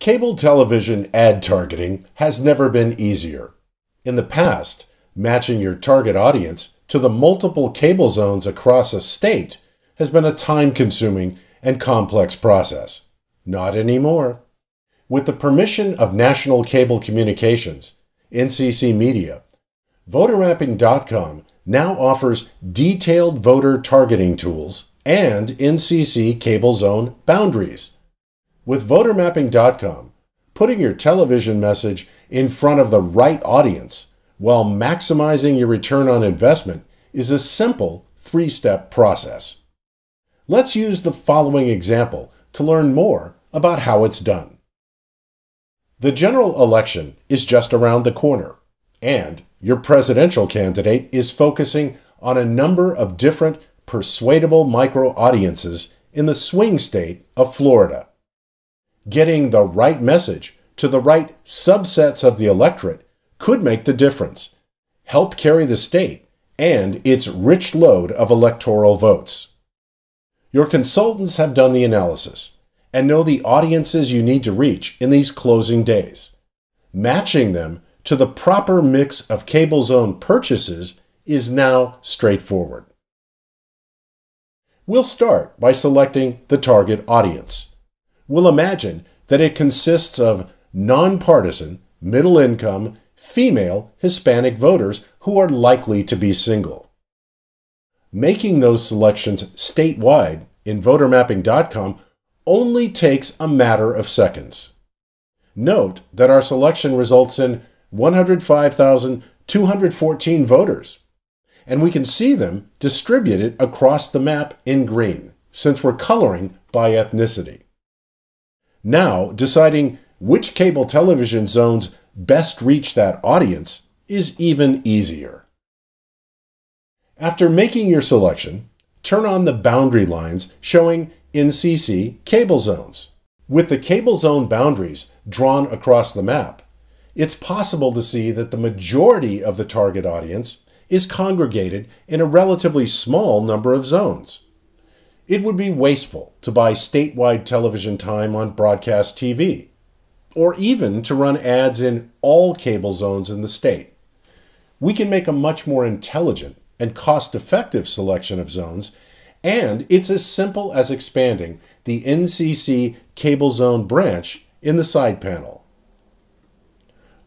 Cable television ad targeting has never been easier. In the past, matching your target audience to the multiple cable zones across a state has been a time-consuming and complex process. Not anymore. With the permission of National Cable Communications, NCC Media, VoterMapping.com now offers detailed voter targeting tools and NCC Cable Zone boundaries. With VoterMapping.com, putting your television message in front of the right audience while maximizing your return on investment is a simple three-step process. Let's use the following example to learn more about how it's done. The general election is just around the corner, and your presidential candidate is focusing on a number of different persuadable micro-audiences in the swing state of Florida. Getting the right message to the right subsets of the electorate could make the difference, help carry the state and its rich load of electoral votes. Your consultants have done the analysis and know the audiences you need to reach in these closing days. Matching them to the proper mix of cable zone purchases is now straightforward. We'll start by selecting the target audience. We'll imagine that it consists of nonpartisan, middle-income, female Hispanic voters who are likely to be single. Making those selections statewide in VoterMapping.com only takes a matter of seconds. Note that our selection results in 105,214 voters, and we can see them distributed across the map in green, since we're coloring by ethnicity. Now, deciding which cable television zones best reach that audience is even easier. After making your selection, turn on the boundary lines showing NCC Cable Zones. With the cable zone boundaries drawn across the map, it's possible to see that the majority of the target audience is congregated in a relatively small number of zones. It would be wasteful to buy statewide television time on broadcast TV, or even to run ads in all cable zones in the state. We can make a much more intelligent and cost-effective selection of zones, and it's as simple as expanding the NCC Cable Zone branch in the side panel.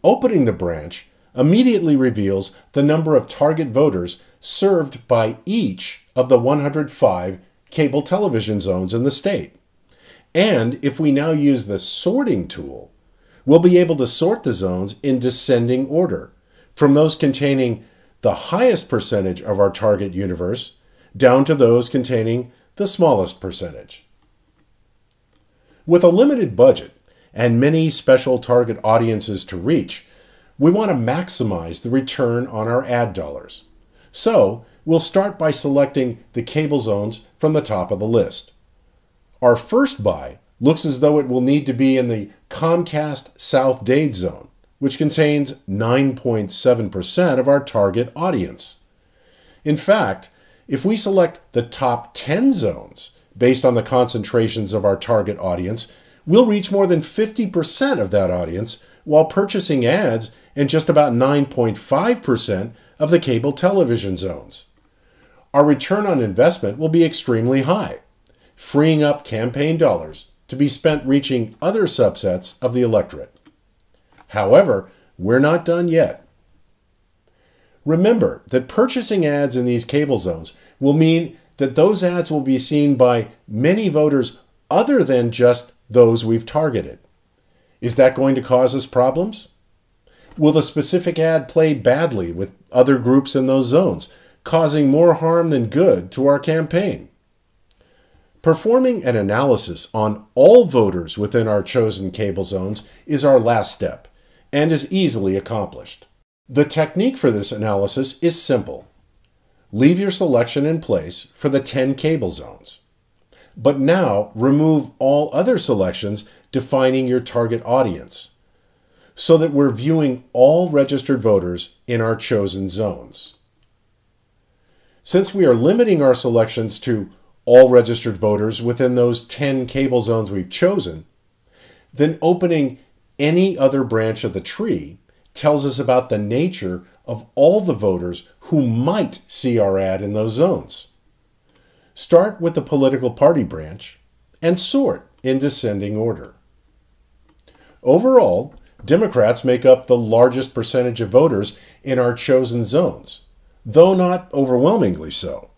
Opening the branch immediately reveals the number of target voters served by each of the 105 cable television zones in the state. And if we now use the sorting tool, we'll be able to sort the zones in descending order, from those containing the highest percentage of our target universe down to those containing the smallest percentage. With a limited budget and many special target audiences to reach, we want to maximize the return on our ad dollars. So, we'll start by selecting the cable zones from the top of the list. Our first buy looks as though it will need to be in the Comcast South Dade zone, which contains 9.7% of our target audience. In fact, if we select the top 10 zones based on the concentrations of our target audience, we'll reach more than 50% of that audience while purchasing ads in just about 9.5% of the cable television zones. Our return on investment will be extremely high, freeing up campaign dollars to be spent reaching other subsets of the electorate. However, we're not done yet. Remember that purchasing ads in these cable zones will mean that those ads will be seen by many voters other than just those we've targeted. Is that going to cause us problems? Will the specific ad play badly with other groups in those zones, causing more harm than good to our campaign? Performing an analysis on all voters within our chosen cable zones is our last step and is easily accomplished. The technique for this analysis is simple. Leave your selection in place for the 10 cable zones, but now remove all other selections defining your target audience, so that we're viewing all registered voters in our chosen zones. Since we are limiting our selections to all registered voters within those 10 cable zones we've chosen, then opening any other branch of the tree tells us about the nature of all the voters who might see our ad in those zones. Start with the political party branch and sort in descending order. Overall, Democrats make up the largest percentage of voters in our chosen zones, though not overwhelmingly so.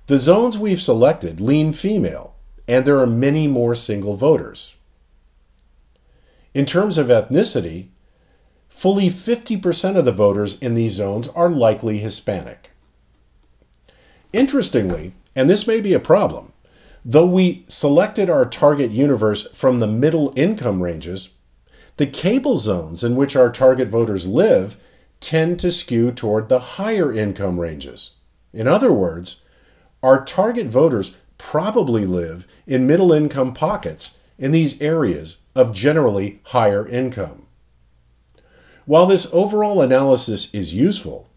The zones we've selected lean female, and there are many more single voters. In terms of ethnicity, fully 50% of the voters in these zones are likely Hispanic. Interestingly, and this may be a problem, though we selected our target universe from the middle income ranges, the cable zones in which our target voters live tend to skew toward the higher income ranges. In other words, our target voters probably live in middle income pockets in these areas of generally higher income. While this overall analysis is useful,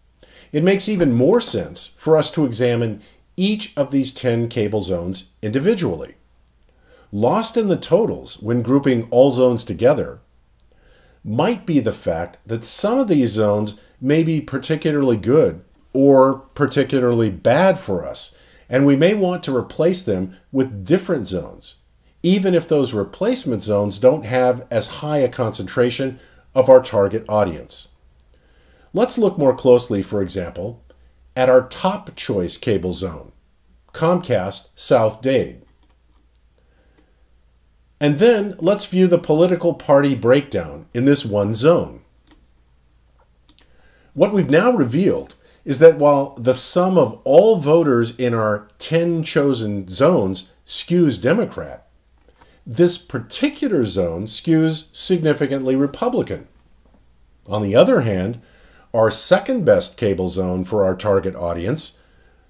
it makes even more sense for us to examine each of these 10 cable zones individually. Lost in the totals when grouping all zones together might be the fact that some of these zones may be particularly good or particularly bad for us, and we may want to replace them with different zones, even if those replacement zones don't have as high a concentration of our target audience. Let's look more closely, for example, at our top choice cable zone, Comcast South Dade. And then let's view the political party breakdown in this one zone. What we've now revealed is that while the sum of all voters in our 10 chosen zones skews Democrat, this particular zone skews significantly Republican. On the other hand, our second best cable zone for our target audience,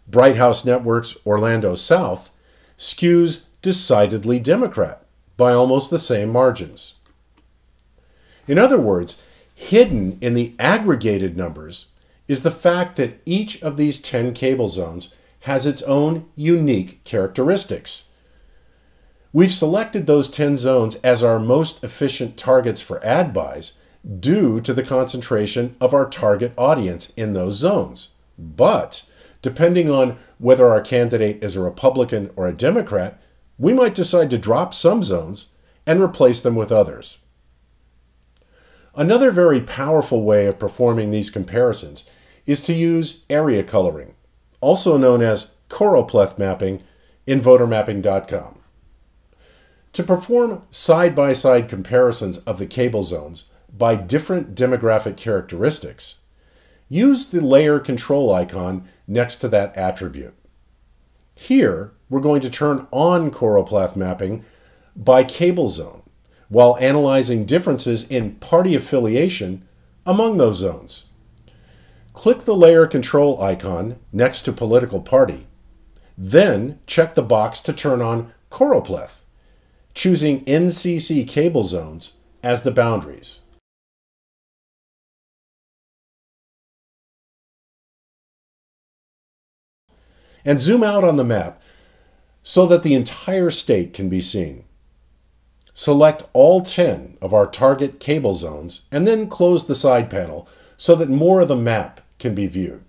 Bright House Network's Orlando South, skews decidedly Democrat by almost the same margins. In other words, hidden in the aggregated numbers is the fact that each of these 10 cable zones has its own unique characteristics. We've selected those 10 zones as our most efficient targets for ad buys due to the concentration of our target audience in those zones. But depending on whether our candidate is a Republican or a Democrat, we might decide to drop some zones and replace them with others. Another very powerful way of performing these comparisons is to use area coloring, also known as choropleth mapping in votermapping.com. To perform side-by-side comparisons of the cable zones by different demographic characteristics, use the layer control icon next to that attribute. Here, we're going to turn on choropleth mapping by cable zone while analyzing differences in party affiliation among those zones. Click the layer control icon next to political party, then check the box to turn on choropleth, choosing NCC Cable Zones as the boundaries. And zoom out on the map so that the entire state can be seen. Select all 10 of our target cable zones and then close the side panel so that more of the map can be viewed.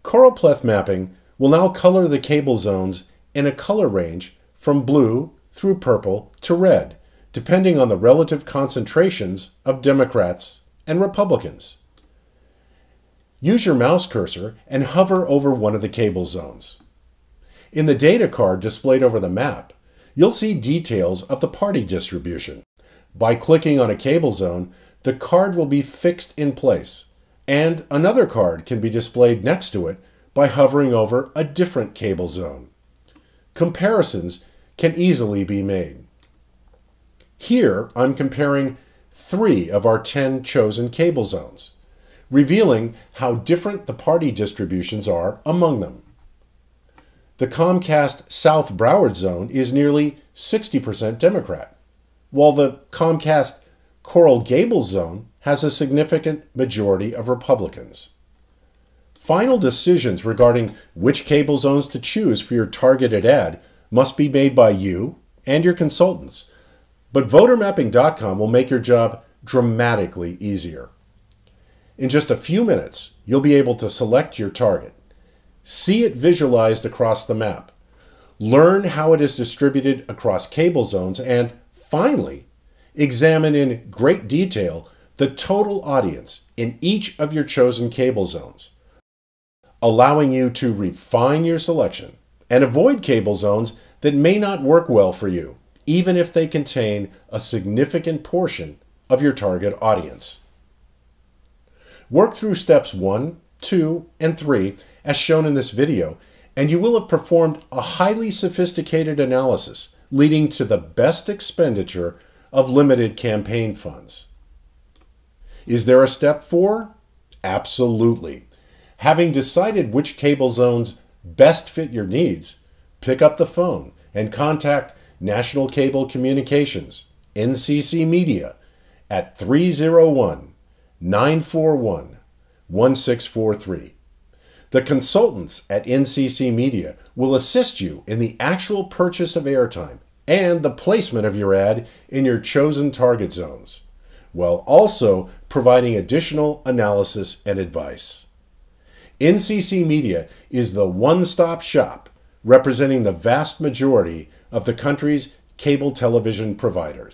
Choropleth mapping will now color the cable zones in a color range from blue through purple to red, depending on the relative concentrations of Democrats and Republicans. Use your mouse cursor and hover over one of the cable zones. In the data card displayed over the map, you'll see details of the party distribution. By clicking on a cable zone, the card will be fixed in place, and another card can be displayed next to it by hovering over a different cable zone. Comparisons can easily be made. Here, I'm comparing 3 of our 10 chosen cable zones, revealing how different the party distributions are among them. The Comcast South Broward zone is nearly 60% Democrat, while the Comcast Coral Gables zone has a significant majority of Republicans. Final decisions regarding which cable zones to choose for your targeted ad must be made by you and your consultants, But votermapping.com will make your job dramatically easier. In just a few minutes, you'll be able to select your target, see it visualized across the map, learn how it is distributed across cable zones, and finally, examine in great detail the total audience in each of your chosen cable zones, allowing you to refine your selection and avoid cable zones that may not work well for you, even if they contain a significant portion of your target audience. Work through steps 1, 2, and 3 as shown in this video, and you will have performed a highly sophisticated analysis leading to the best expenditure of limited campaign funds. Is there a step 4? Absolutely. Having decided which cable zones best fit your needs, pick up the phone and contact National Cable Communications, NCC Media, at 301-941-1643. The consultants at NCC Media will assist you in the actual purchase of airtime and the placement of your ad in your chosen target zones, while also providing additional analysis and advice. NCC Media is the one-stop shop representing the vast majority of the country's cable television providers.